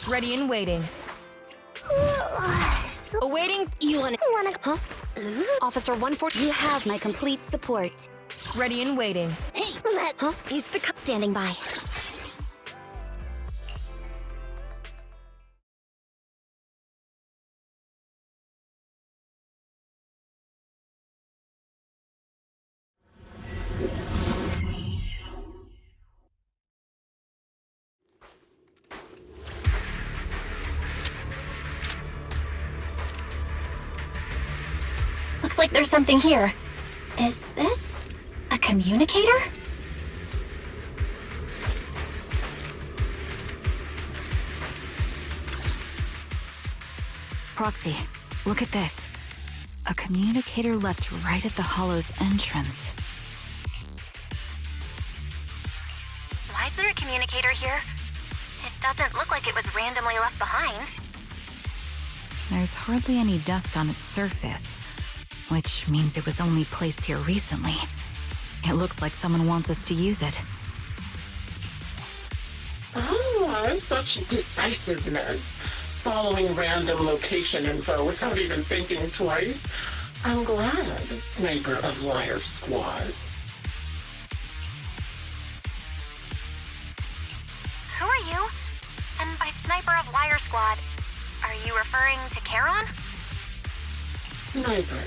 Ready and waiting. Awaiting. You wanna... Huh? Officer 140, you have my complete support. Ready and waiting. Hey, huh? He's the cop standing by. Looks like there's something here. Is this a communicator? Proxy, look at this. A communicator left right at the Hollow's entrance. Why is there a communicator here? It doesn't look like it was randomly left behind. There's hardly any dust on its surface, which means it was only placed here recently. It looks like someone wants us to use it. Ah, such decisiveness. Following random location info without even thinking twice. I'm glad, Sniper of Liar Squad. Who are you? And by Sniper of Liar Squad, are you referring to Charon? Sniper.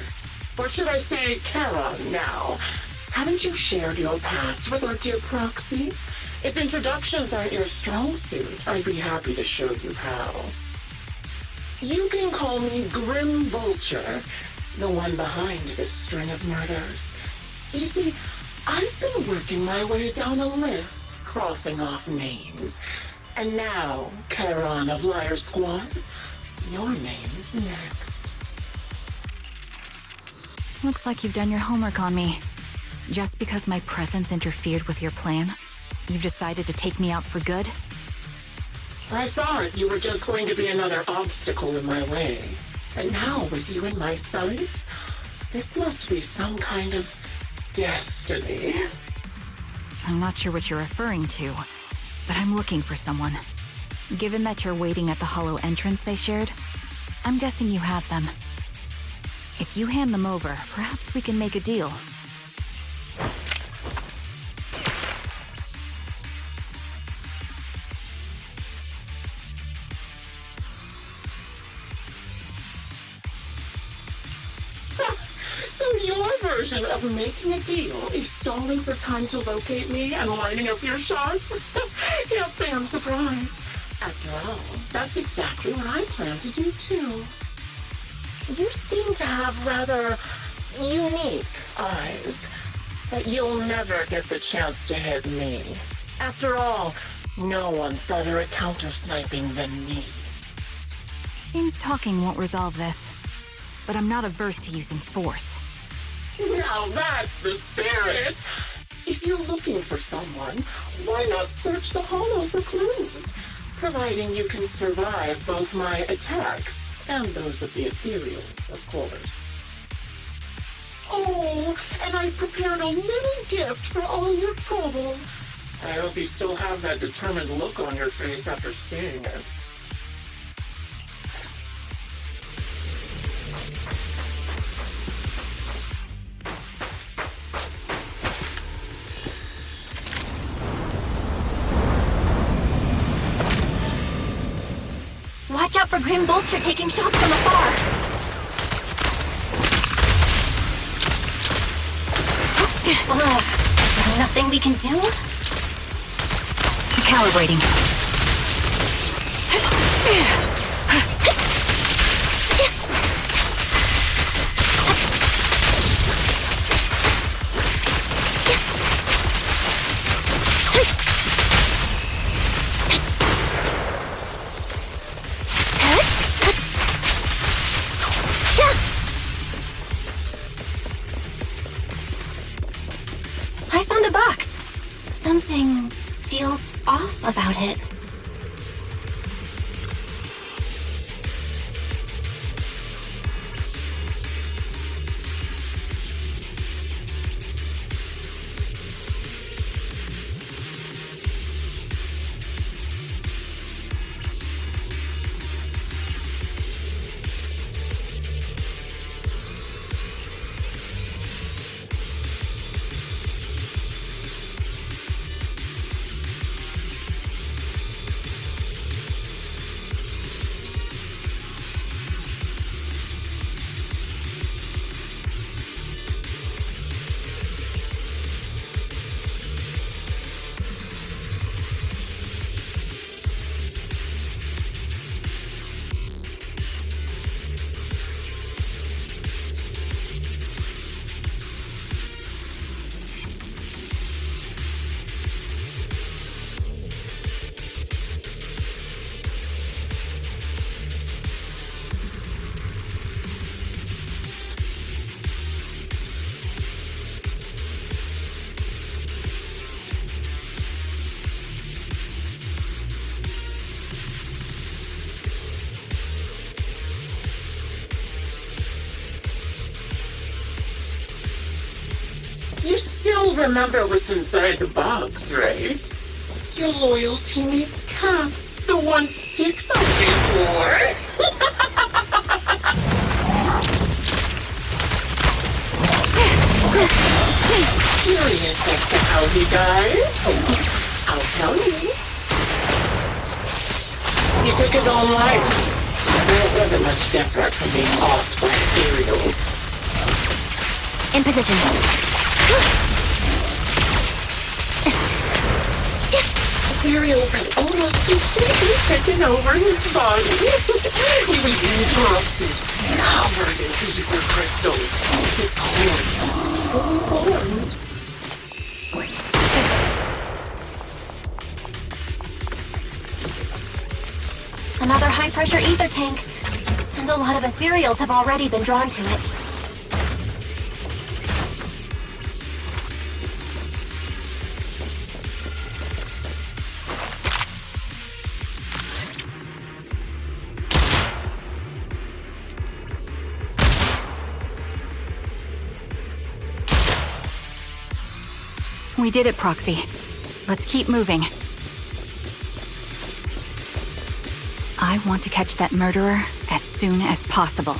Or should I say Charon now? Haven't you shared your past with our dear Proxy? If introductions aren't your strong suit, I'd be happy to show you how. You can call me Grim Vulture, the one behind this string of murders. You see, I've been working my way down a list, crossing off names. And now, Charon of Liar Squad, your name is next. Looks like you've done your homework on me. Just because my presence interfered with your plan, you've decided to take me out for good? I thought you were just going to be another obstacle in my way. And now, with you in my sights, this must be some kind of destiny. I'm not sure what you're referring to, but I'm looking for someone. Given that you're waiting at the Hollow entrance they shared, I'm guessing you have them. If you hand them over, perhaps we can make a deal. So your version of making a deal is stalling for time to locate me and lining up your shot? Can't say I'm surprised. After all, that's exactly what I plan to do too. You seem to have rather unique eyes, but you'll never get the chance to hit me. After all, no one's better at counter-sniping than me. Seems talking won't resolve this, but I'm not averse to using force. Now that's the spirit! If you're looking for someone, why not search the Hollow for clues? Providing you can survive both my attacks and those of the ethereals, of course. Oh, and I've prepared a little gift for all your trouble. I hope you still have that determined look on your face after seeing it. Watch out for Grim Vulture taking shots from afar! Is there nothing we can do? Calibrating. I found a box. Something feels off about it. remember what's inside the box, right? Your loyal teammate's cap. The one Sticks on before. Curious as to how he died? I'll tell you. He took his own life. It wasn't much different from being offed by cereals. In position. Cereals had almost completely taken over his body. He was interrupted, covered in ether crystals. His core fully formed. Another high-pressure ether tank. And a lot of ethereals have already been drawn to it. We did it, Proxy. Let's keep moving. I want to catch that murderer as soon as possible.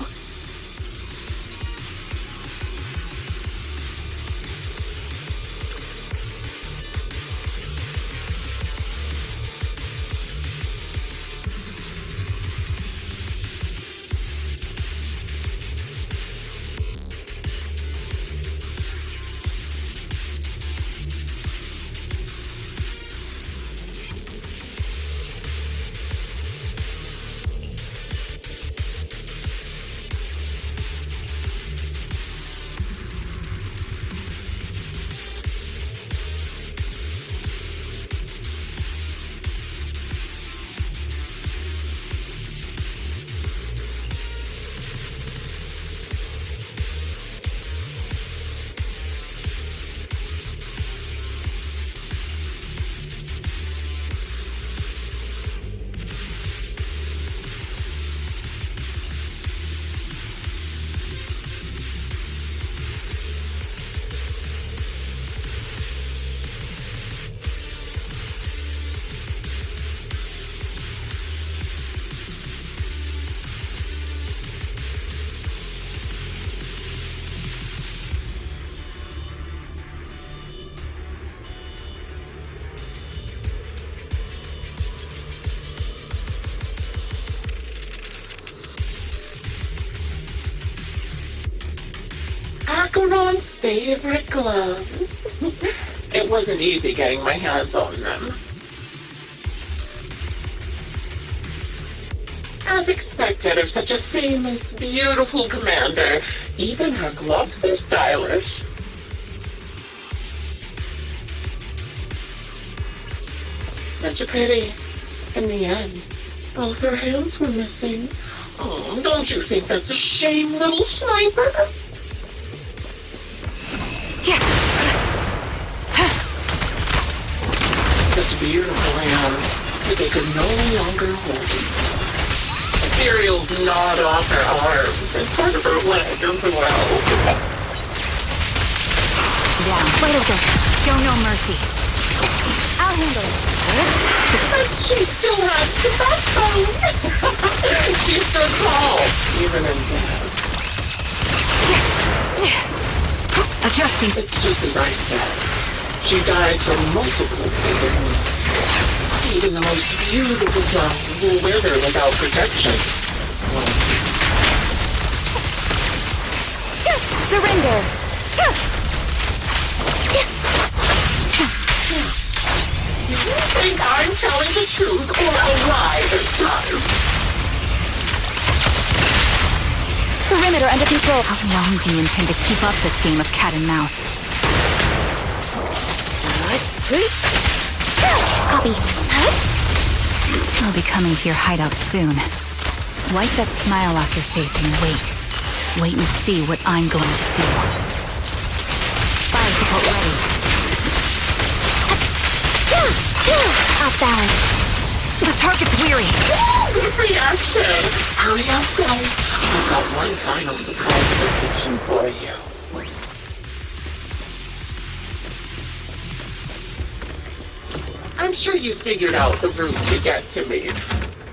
Charon's favorite gloves. It wasn't easy getting my hands on them. As expected of such a famous, beautiful commander, even her gloves are stylish. Such a pity. In the end, both her hands were missing. Oh, don't you think that's a shame, little sniper? Such beautiful hands that they could no longer hold. Ethereals gnawed off her arms and part of her leg as well. Down. Wait over. Show no mercy. I'll handle it. But she still has the backbone. She stood tall, even in death. Adjusting. It's just as I said. She died from multiple things. Even the most beautiful flowers will wither without protection. Surrender! Do you think I'm telling the truth or a lie this time? Perimeter under control. How long do you intend to keep up this game of cat and mouse? Copy. I'll be coming to your hideout soon. Wipe that smile off your face and wait. Wait and see what I'm going to do. Fire support ready. Off balance. The target's weary. Good reaction. Hurry up, guys. I've got one final surprise vacation for you. I'm sure you figured out the route to get to me.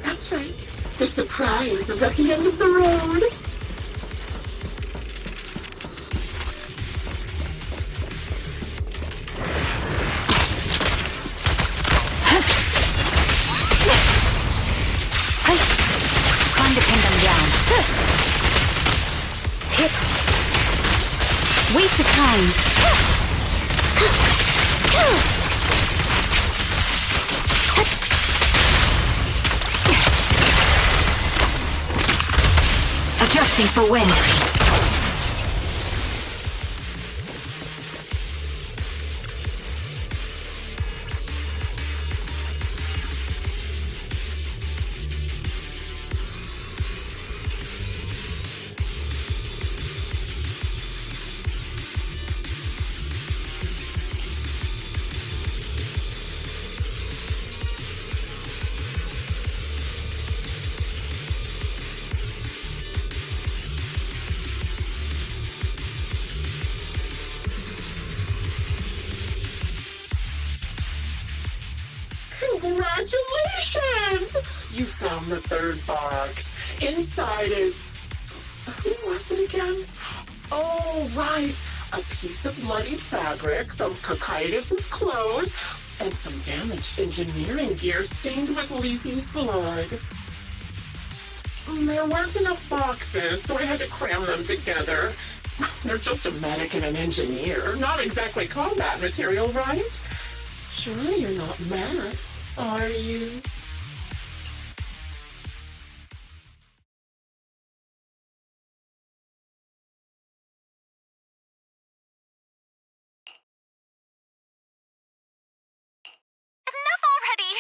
That's right. The surprise is at the end of the road. Time to pin them down. Waste of time. Adjusting for wind. Congratulations! You found the third box. Inside is... Who was it again? Oh, right. A piece of bloodied fabric from Cocytus's clothes and some damaged engineering gear stained with Leafy's blood. There weren't enough boxes, so I had to cram them together. They're just a medic and an engineer, not exactly combat material, right? Surely you're not mad, are you? Enough already!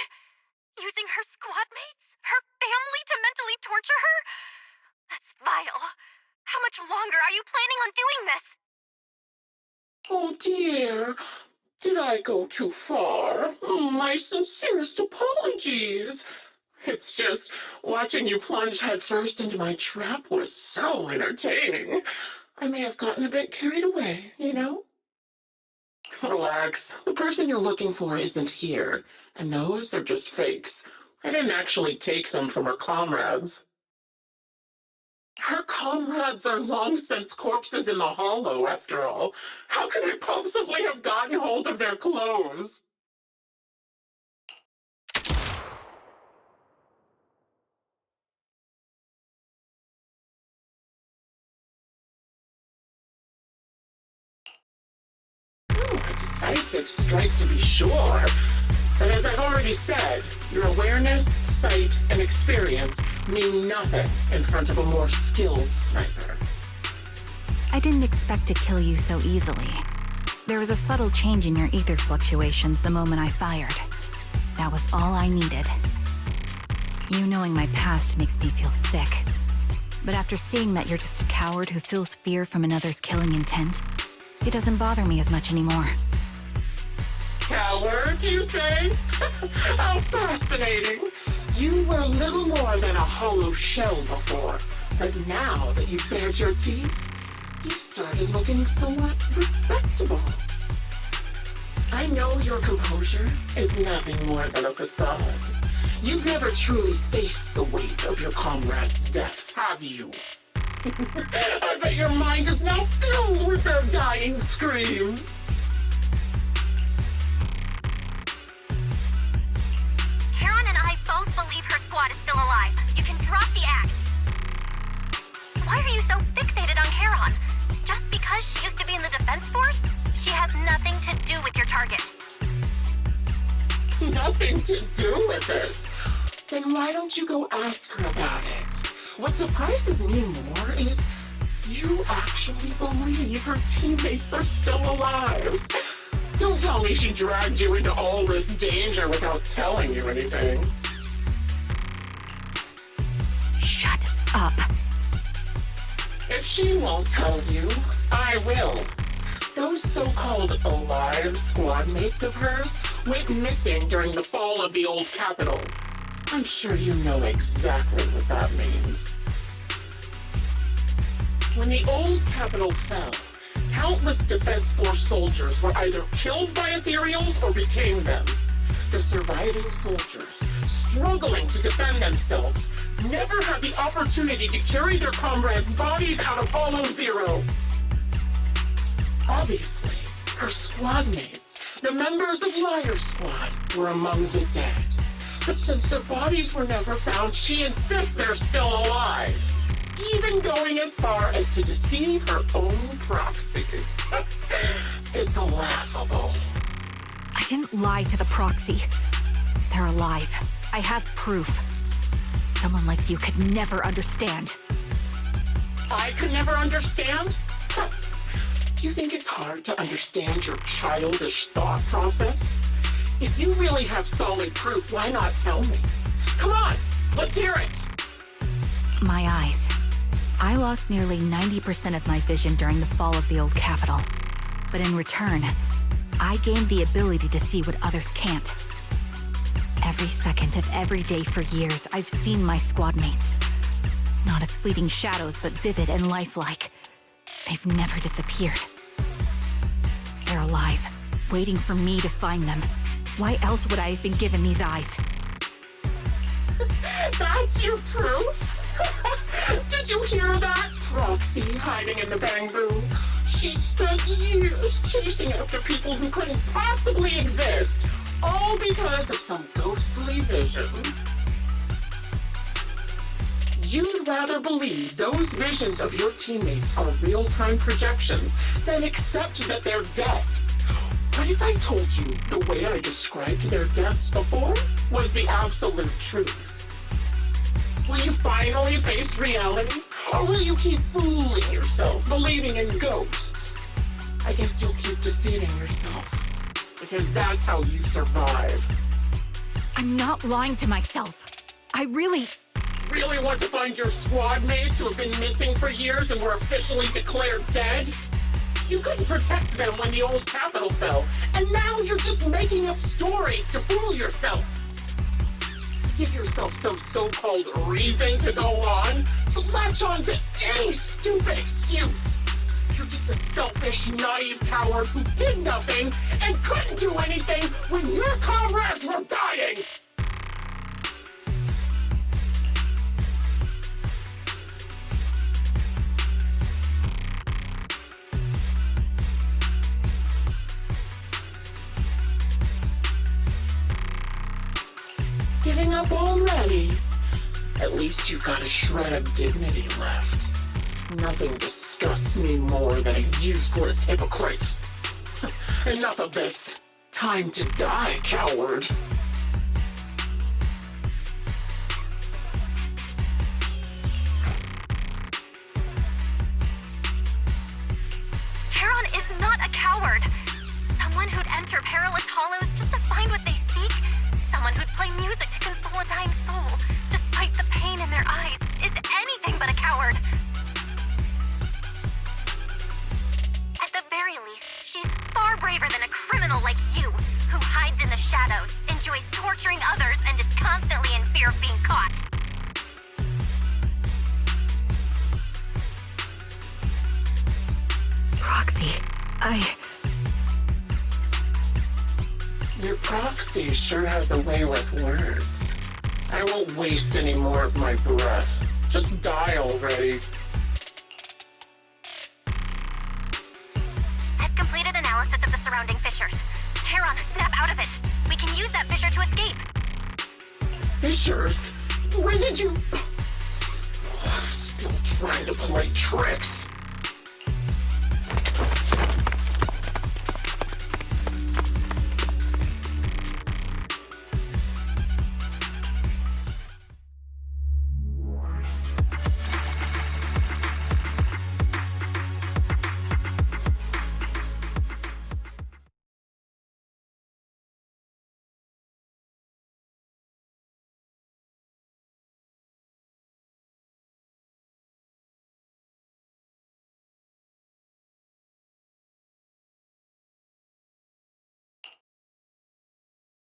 Using her squad mates? Her family to mentally torture her? That's vile. How much longer are you planning on doing this? Oh dear, did I go too far? My sincerest apologies. It's just, watching you plunge headfirst into my trap was so entertaining. I may have gotten a bit carried away, you know? Relax, the person you're looking for isn't here, and those are just fakes. I didn't actually take them from her comrades. Her comrades are long since corpses in the hollow, after all. How could I possibly have gotten hold of their clothes? A decisive strike to be sure. But as I've already said, your awareness, sight, and experience mean nothing in front of a more skilled sniper. I didn't expect to kill you so easily. There was a subtle change in your ether fluctuations the moment I fired. That was all I needed. You knowing my past makes me feel sick. But after seeing that you're just a coward who feels fear from another's killing intent, it doesn't bother me as much anymore. Coward, you say? How fascinating! You were little more than a hollow shell before, but now that you've bared your teeth, you've started looking somewhat respectable. I know your composure is nothing more than a facade. You've never truly faced the weight of your comrades' deaths, have you? I bet your mind is now filled with their dying screams. Charon and I both believe her squad is still alive. You can drop the act. Why are you so fixated on Charon? Just because she used to be in the defense force? She has nothing to do with your target. Nothing to do with it? Then why don't you go ask her about it? What surprises me more is you actually believe her teammates are still alive. Don't tell me she dragged you into all this danger without telling you anything. Shut up. If she won't tell you, I will. Those so-called alive squad mates of hers went missing during the fall of the old capital. I'm sure you know exactly what that means. When the old capital fell, countless Defense Force soldiers were either killed by ethereals or became them. The surviving soldiers, struggling to defend themselves, never had the opportunity to carry their comrades' bodies out of Hollow Zero. Obviously, her squad mates, the members of Liar Squad, were among the dead. But since their bodies were never found, she insists they're still alive. Even going as far as to deceive her own proxy. It's laughable. I didn't lie to the proxy. They're alive. I have proof. Someone like you could never understand. I could never understand? Huh. Do you think it's hard to understand your childish thought process? If you really have solid proof, why not tell me? Come on, let's hear it! My eyes. I lost nearly 90% of my vision during the fall of the old capital. But in return, I gained the ability to see what others can't. Every second of every day for years, I've seen my squad mates. Not as fleeting shadows, but vivid and lifelike. They've never disappeared. They're alive, waiting for me to find them. Why else would I have been given these eyes? That's your proof? Did you hear that? Proxy hiding in the bamboo. She spent years chasing after people who couldn't possibly exist, all because of some ghostly visions. You'd rather believe those visions of your teammates are real-time projections than accept that they're dead. What if I told you the way I described their deaths before was the absolute truth? Will you finally face reality? Or will you keep fooling yourself, believing in ghosts? I guess you'll keep deceiving yourself, because that's how you survive. I'm not lying to myself. I really want to find your squad mates who have been missing for years and were officially declared dead? You couldn't protect them when the old capital fell, and now you're just making up stories to fool yourself. To give yourself some so-called reason to go on, to latch on to any stupid excuse. You're just a selfish, naive coward who did nothing and couldn't do anything when your comrades were dying! Giving up already? At least you've got a shred of dignity left. Nothing disgusts me more than a useless hypocrite. Enough of this. Time to die, coward. Charon is not a coward. Someone who'd enter perilous hollows just to find what they seek. Someone who'd play music to console a dying soul, despite the pain in their eyes, is anything but a coward. At the very least, she's far braver than a criminal like you, who hides in the shadows, enjoys torturing others, and is constantly in fear of being caught. Proxy, Your proxy sure has a way with words. I won't waste any more of my breath. Just die already. I've completed analysis of the surrounding fissures. Charon, snap out of it. We can use that fissure to escape. Fissures? When did you... Still trying to play tricks.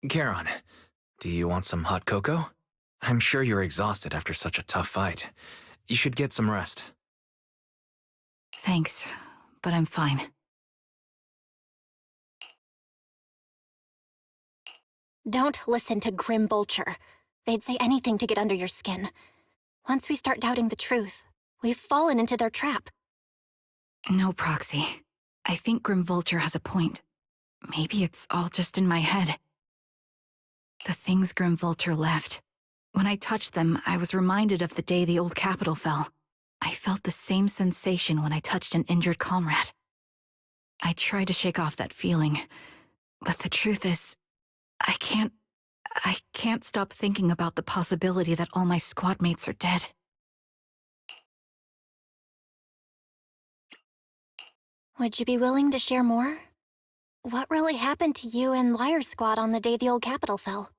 Charon, do you want some hot cocoa? I'm sure you're exhausted after such a tough fight. You should get some rest. thanks, but I'm fine. Don't listen to Grim Vulture. They'd say anything to get under your skin. Once we start doubting the truth, we've fallen into their trap. No, Proxy. I think Grim Vulture has a point. Maybe it's all just in my head. The things Grim Vulture left. When I touched them, I was reminded of the day the old capital fell. I felt the same sensation when I touched an injured comrade. I tried to shake off that feeling, but the truth is, I can't stop thinking about the possibility that all my squad mates are dead. Would you be willing to share more? What really happened to you and Liar Squad on the day the old capital fell?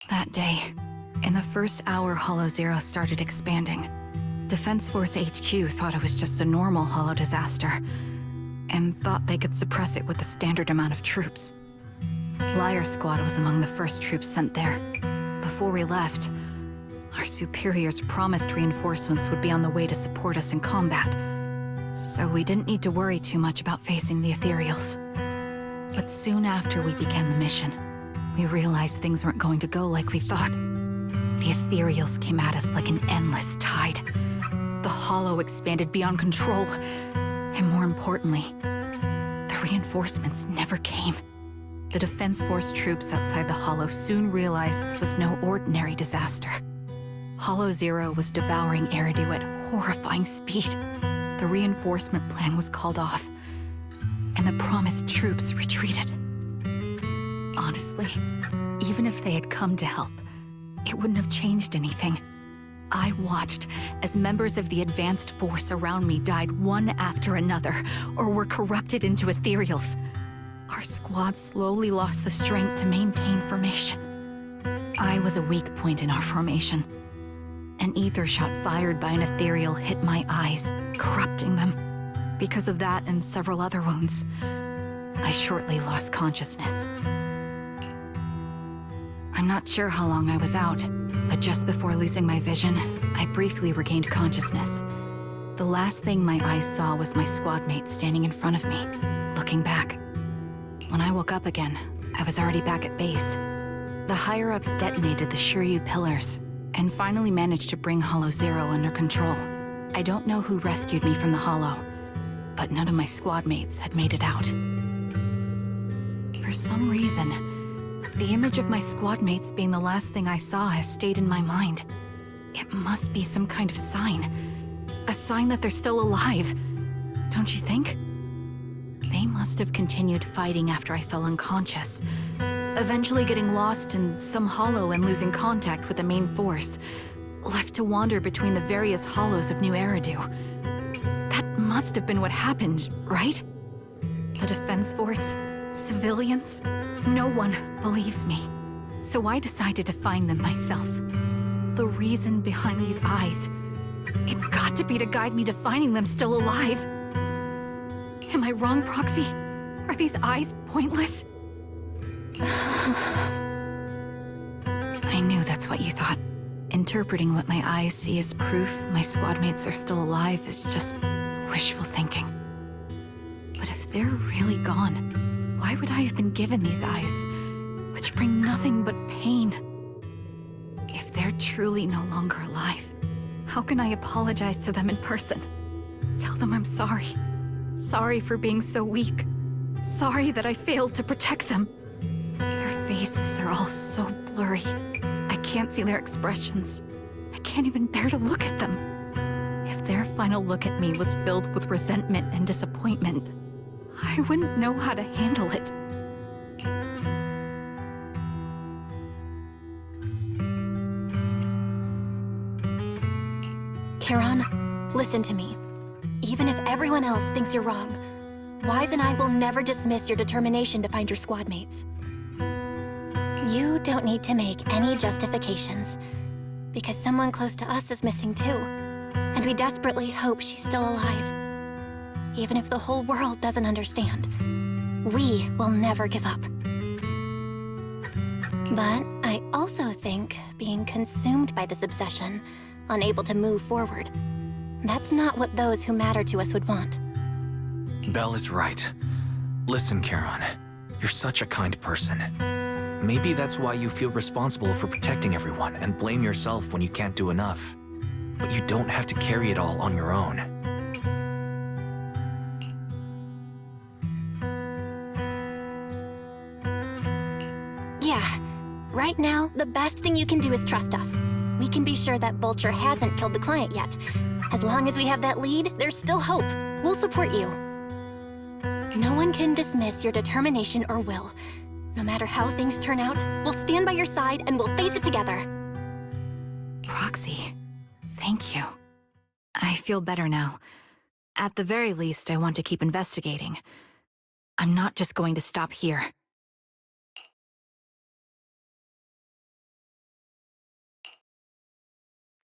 That day, in the first hour Hollow Zero started expanding, Defense Force HQ thought it was just a normal Hollow disaster, and thought they could suppress it with the standard amount of troops. Liar Squad was among the first troops sent there. Before we left, our superiors promised reinforcements would be on the way to support us in combat, so we didn't need to worry too much about facing the Ethereals. But soon after we began the mission, we realized things weren't going to go like we thought. The Ethereals came at us like an endless tide. The Hollow expanded beyond control, and more importantly, the reinforcements never came. The Defense Force troops outside the Hollow soon realized this was no ordinary disaster. Hollow Zero was devouring Eridu at horrifying speed. The reinforcement plan was called off, and the promised troops retreated. Honestly, even if they had come to help, it wouldn't have changed anything. I watched as members of the advanced force around me died one after another, or were corrupted into ethereals. Our squad slowly lost the strength to maintain formation. I was a weak point in our formation. An ether shot fired by an ethereal hit my eyes, corrupting them. Because of that and several other wounds, I shortly lost consciousness. I'm not sure how long I was out, but just before losing my vision, I briefly regained consciousness. The last thing my eyes saw was my squad mate standing in front of me, looking back. When I woke up again, I was already back at base. The higher-ups detonated the Shiryu pillars, and finally managed to bring Hollow Zero under control. I don't know who rescued me from the Hollow, but none of my squad mates had made it out. For some reason, the image of my squad mates being the last thing I saw has stayed in my mind. It must be some kind of sign. A sign that they're still alive. Don't you think? They must have continued fighting after I fell unconscious, eventually getting lost in some hollow and losing contact with the main force, left to wander between the various hollows of New Eridu. That must have been what happened, right? The Defense Force? Civilians? No one believes me. So I decided to find them myself. The reason behind these eyes, it's got to be to guide me to finding them still alive. Am I wrong, Proxy? Are these eyes pointless? I knew that's what you thought. Interpreting what my eyes see as proof my squad mates are still alive is just wishful thinking. But if they're really gone, why would I have been given these eyes, which bring nothing but pain? If they're truly no longer alive, how can I apologize to them in person? Tell them I'm sorry. Sorry for being so weak. Sorry that I failed to protect them. Their faces are all so blurry. I can't see their expressions. I can't even bear to look at them. If their final look at me was filled with resentment and disappointment, I wouldn't know how to handle it. Charon, listen to me. Even if everyone else thinks you're wrong, Wise and I will never dismiss your determination to find your squad mates. You don't need to make any justifications, because someone close to us is missing too, and we desperately hope she's still alive. Even if the whole world doesn't understand, we will never give up. But I also think being consumed by this obsession, unable to move forward, that's not what those who matter to us would want. Belle is right. Listen, Charon. You're such a kind person. Maybe that's why you feel responsible for protecting everyone and blame yourself when you can't do enough. But you don't have to carry it all on your own. Yeah. Right now, the best thing you can do is trust us. We can be sure that Vulture hasn't killed the client yet. As long as we have that lead, there's still hope. We'll support you. No one can dismiss your determination or will. No matter how things turn out, we'll stand by your side and we'll face it together. Proxy, thank you. I feel better now. At the very least, I want to keep investigating. I'm not just going to stop here.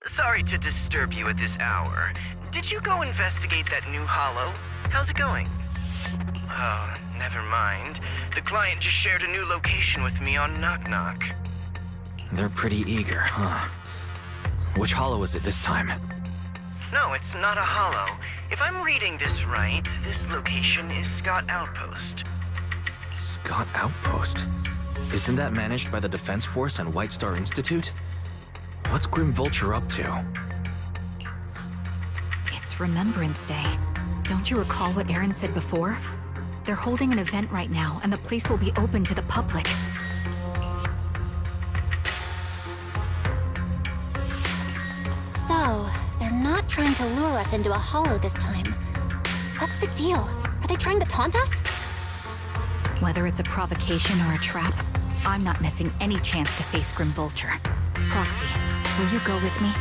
Sorry to disturb you at this hour. Did you go investigate that new holo? How's it going? Oh, never mind. The client just shared a new location with me on Knock Knock. They're pretty eager, huh? Which holo is it this time? No, it's not a holo. If I'm reading this right, this location is Scott Outpost. Scott Outpost? Isn't that managed by the Defense Force and White Star Institute? What's Grim Vulture up to? It's Remembrance Day. Don't you recall what Aaron said before? They're holding an event right now, and the place will be open to the public. So, they're not trying to lure us into a holo this time. What's the deal? Are they trying to taunt us? Whether it's a provocation or a trap, I'm not missing any chance to face Grim Vulture. Proxy, will you go with me?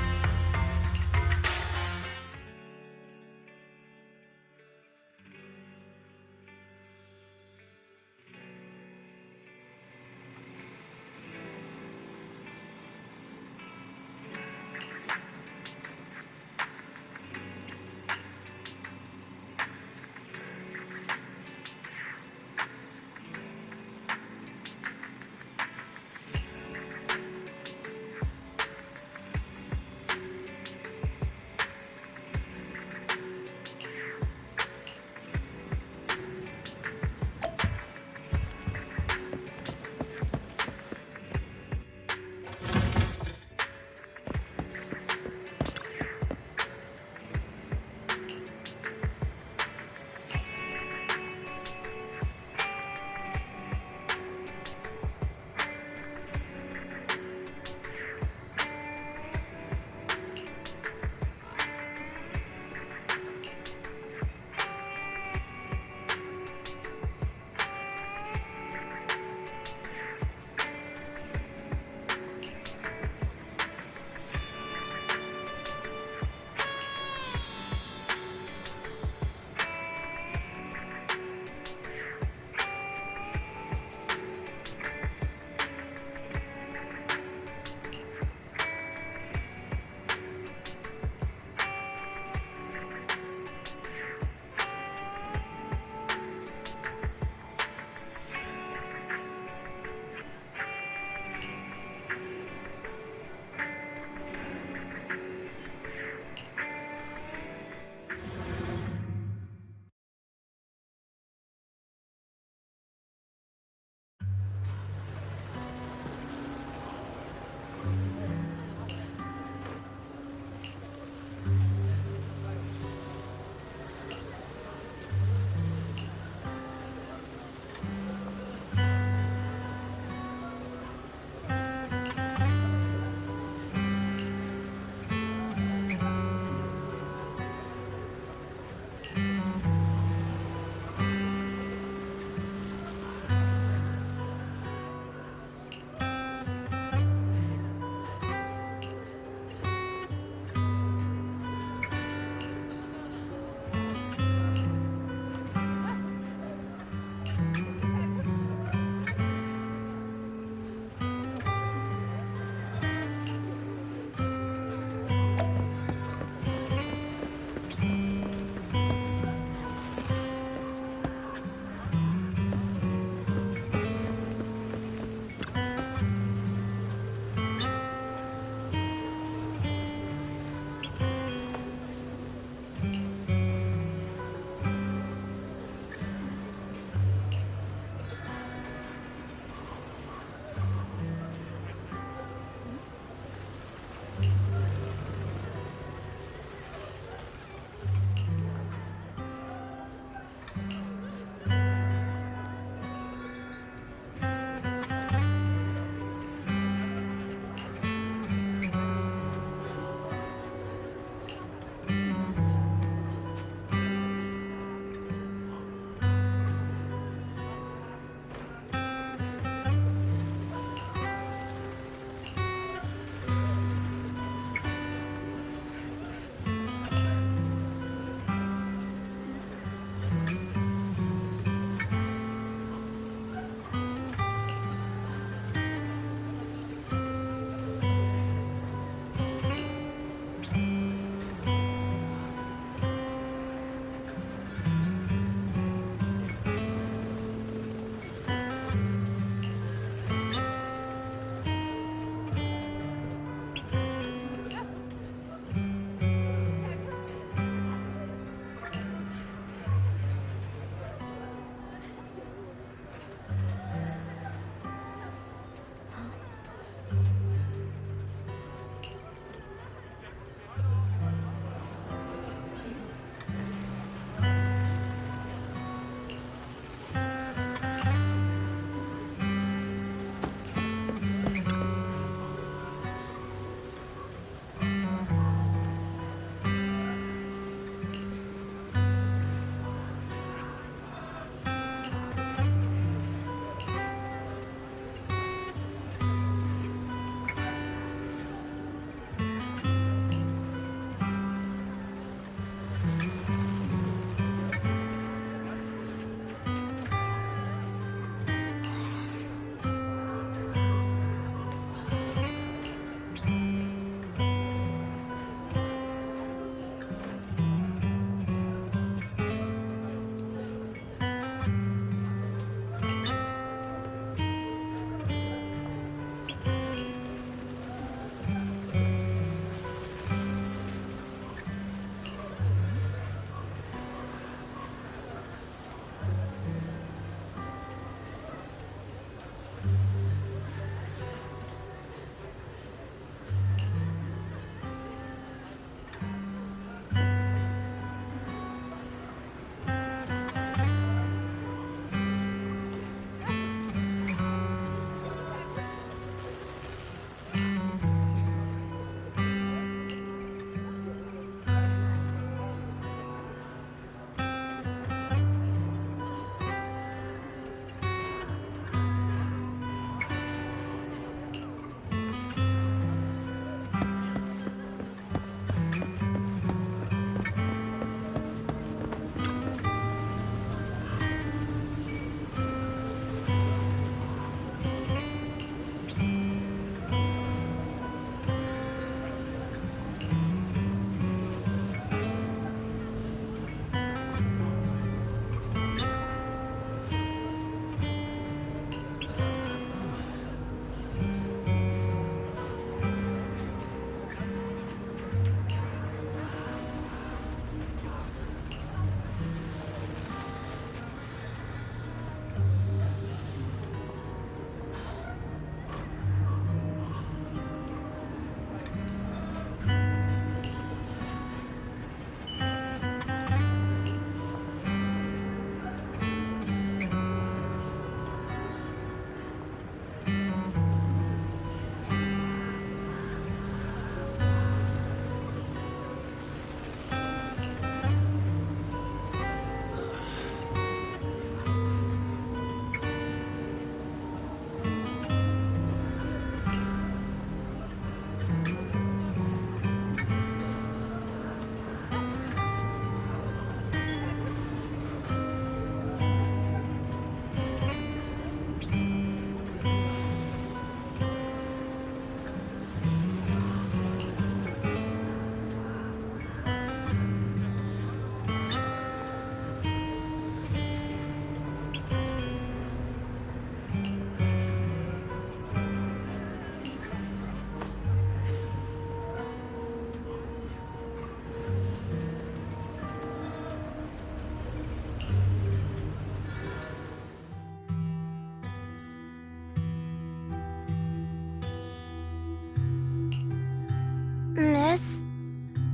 Miss,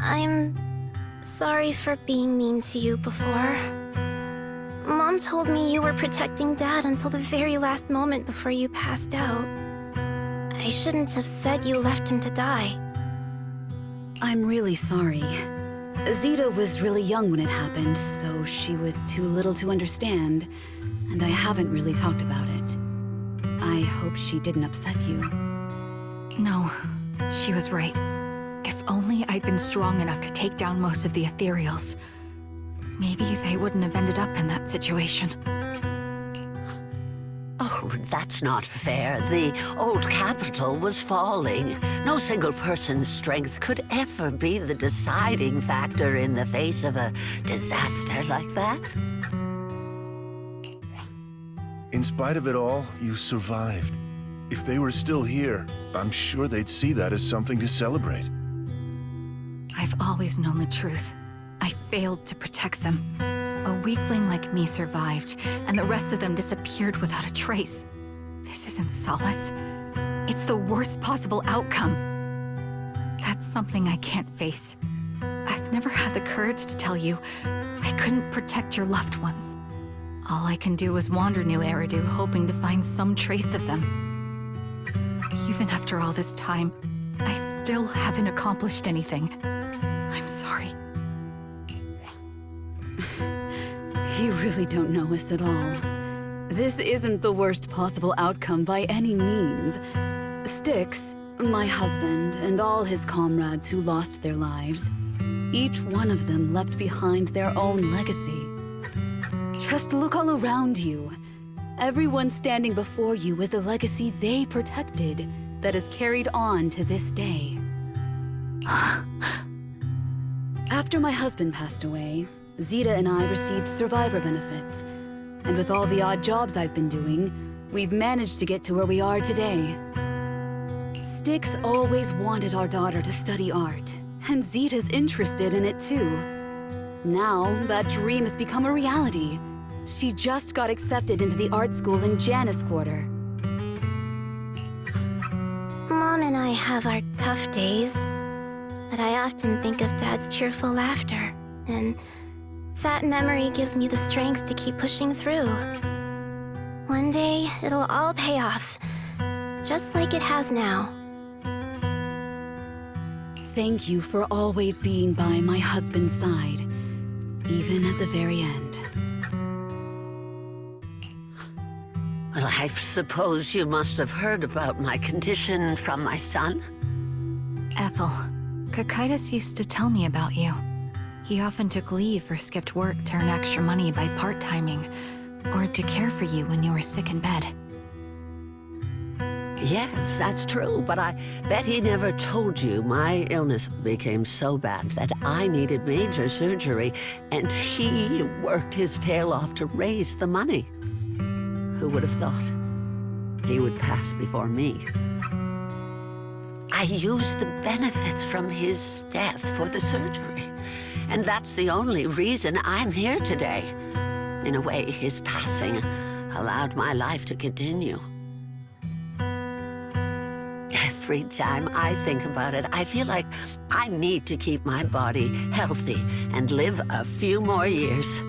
I'm sorry for being mean to you before. Mom told me you were protecting Dad until the very last moment before you passed out. I shouldn't have said you left him to die. I'm really sorry. Zeta was really young when it happened, so she was too little to understand, and I haven't really talked about it. I hope she didn't upset you. No, she was right. If only I'd been strong enough to take down most of the ethereals. Maybe they wouldn't have ended up in that situation. Oh, that's not fair. The old capital was falling. No single person's strength could ever be the deciding factor in the face of a disaster like that. In spite of it all, you survived. If they were still here, I'm sure they'd see that as something to celebrate. I've always known the truth. I failed to protect them. A weakling like me survived, and the rest of them disappeared without a trace. This isn't solace. It's the worst possible outcome. That's something I can't face. I've never had the courage to tell you I couldn't protect your loved ones. All I can do is wander New Eridu, hoping to find some trace of them. Even after all this time, I still haven't accomplished anything. I'm sorry. You really don't know us at all. This isn't the worst possible outcome by any means. Styx, my husband, and all his comrades who lost their lives, each one of them left behind their own legacy. Just look all around you. Everyone standing before you is a legacy they protected that is carried on to this day. After my husband passed away, Zeta and I received survivor benefits. And with all the odd jobs I've been doing, we've managed to get to where we are today. Styx always wanted our daughter to study art, and Zeta's interested in it too. Now, that dream has become a reality. She just got accepted into the art school in Janus Quarter. Mom and I have our tough days, but I often think of Dad's cheerful laughter, and that memory gives me the strength to keep pushing through. One day, it'll all pay off, just like it has now. Thank you for always being by my husband's side, even at the very end. Well, I suppose you must have heard about my condition from my son. Ethel, Kakaitis used to tell me about you. He often took leave or skipped work to earn extra money by part-timing, or to care for you when you were sick in bed. Yes, that's true, but I bet he never told you my illness became so bad that I needed major surgery, and he worked his tail off to raise the money. Who would have thought he would pass before me? I used the benefits from his death for the surgery, and that's the only reason I'm here today. In a way, his passing allowed my life to continue. Every time I think about it, I feel like I need to keep my body healthy and live a few more years.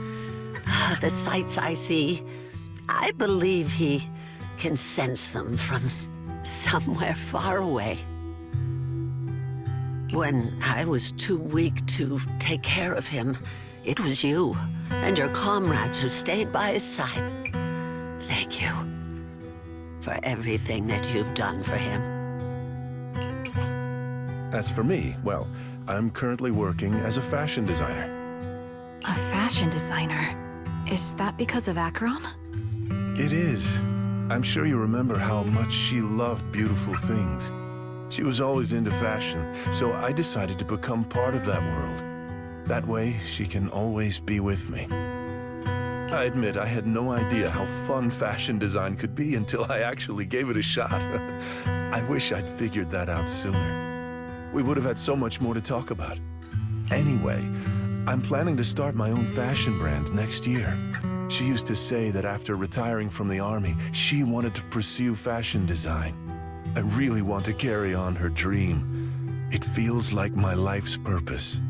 The sights I see, I believe he can sense them from somewhere far away. When I was too weak to take care of him, it was you and your comrades who stayed by his side. Thank you for everything that you've done for him. As for me, well, I'm currently working as a fashion designer. A fashion designer? Is that because of Charon? It is. I'm sure you remember how much she loved beautiful things. She was always into fashion, so I decided to become part of that world. That way, she can always be with me. I admit I had no idea how fun fashion design could be until I actually gave it a shot. I wish I'd figured that out sooner. We would have had so much more to talk about. Anyway, I'm planning to start my own fashion brand next year. She used to say that after retiring from the army, she wanted to pursue fashion design. I really want to carry on her dream. It feels like my life's purpose.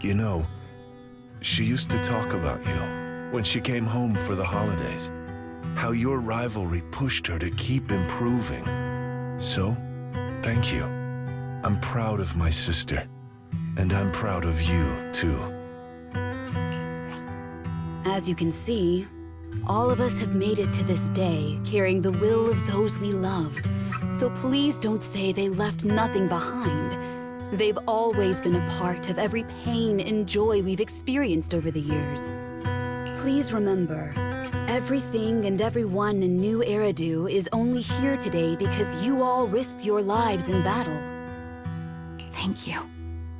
You know, she used to talk about you when she came home for the holidays. How your rivalry pushed her to keep improving. So, thank you. I'm proud of my sister. And I'm proud of you, too. As you can see, all of us have made it to this day, carrying the will of those we loved. So please don't say they left nothing behind. They've always been a part of every pain and joy we've experienced over the years. Please remember, everything and everyone in New Eridu is only here today because you all risked your lives in battle. Thank you.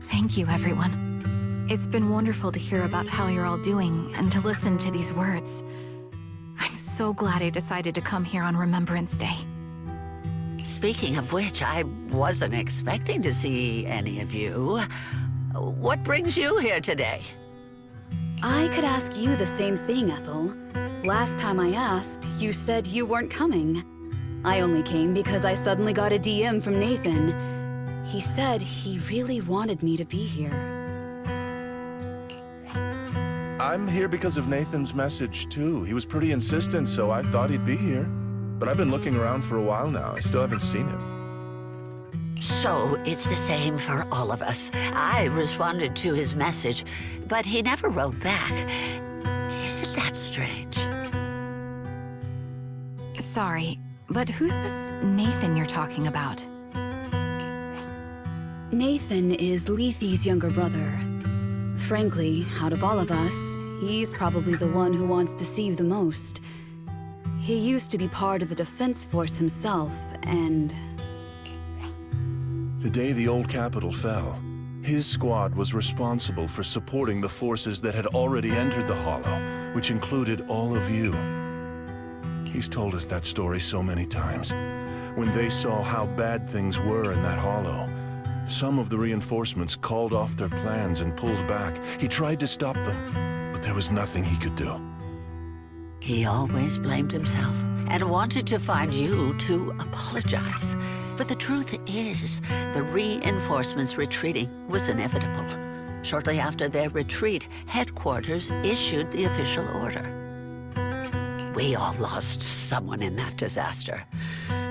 Thank you, everyone. It's been wonderful to hear about how you're all doing and to listen to these words. I'm so glad I decided to come here on Remembrance Day. Speaking of which, I wasn't expecting to see any of you. What brings you here today? I could ask you the same thing, Ethel. Last time I asked, you said you weren't coming. I only came because I suddenly got a DM from Nathan. He said he really wanted me to be here. I'm here because of Nathan's message, too. He was pretty insistent, so I thought he'd be here. But I've been looking around for a while now. I still haven't seen him. So it's the same for all of us. I responded to his message, but he never wrote back. Isn't that strange? Sorry, but who's this Nathan you're talking about? Nathan is Lethe's younger brother. Frankly, out of all of us, he's probably the one who wants to see you the most. He used to be part of the defense force himself, and... The day the old capital fell, his squad was responsible for supporting the forces that had already entered the Hollow, which included all of you. He's told us that story so many times. When they saw how bad things were in that Hollow, some of the reinforcements called off their plans and pulled back. He tried to stop them, but there was nothing he could do. He always blamed himself and wanted to find you to apologize. But the truth is, the reinforcements retreating was inevitable. Shortly after their retreat, headquarters issued the official order. We all lost someone in that disaster.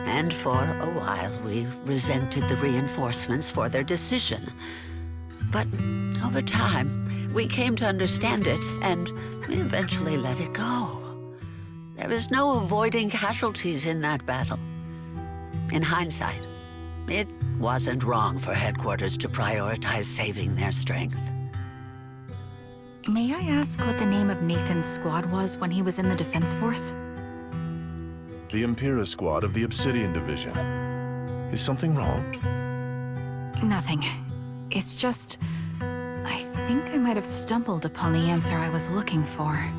And for a while, we resented the reinforcements for their decision. But over time, we came to understand it, and we eventually let it go. There was no avoiding casualties in that battle. In hindsight, it wasn't wrong for headquarters to prioritize saving their strength. May I ask what the name of Nathan's squad was when he was in the defense force? The Impera squad of the Obsidian Division. Is something wrong? Nothing. It's just... I think I might have stumbled upon the answer I was looking for.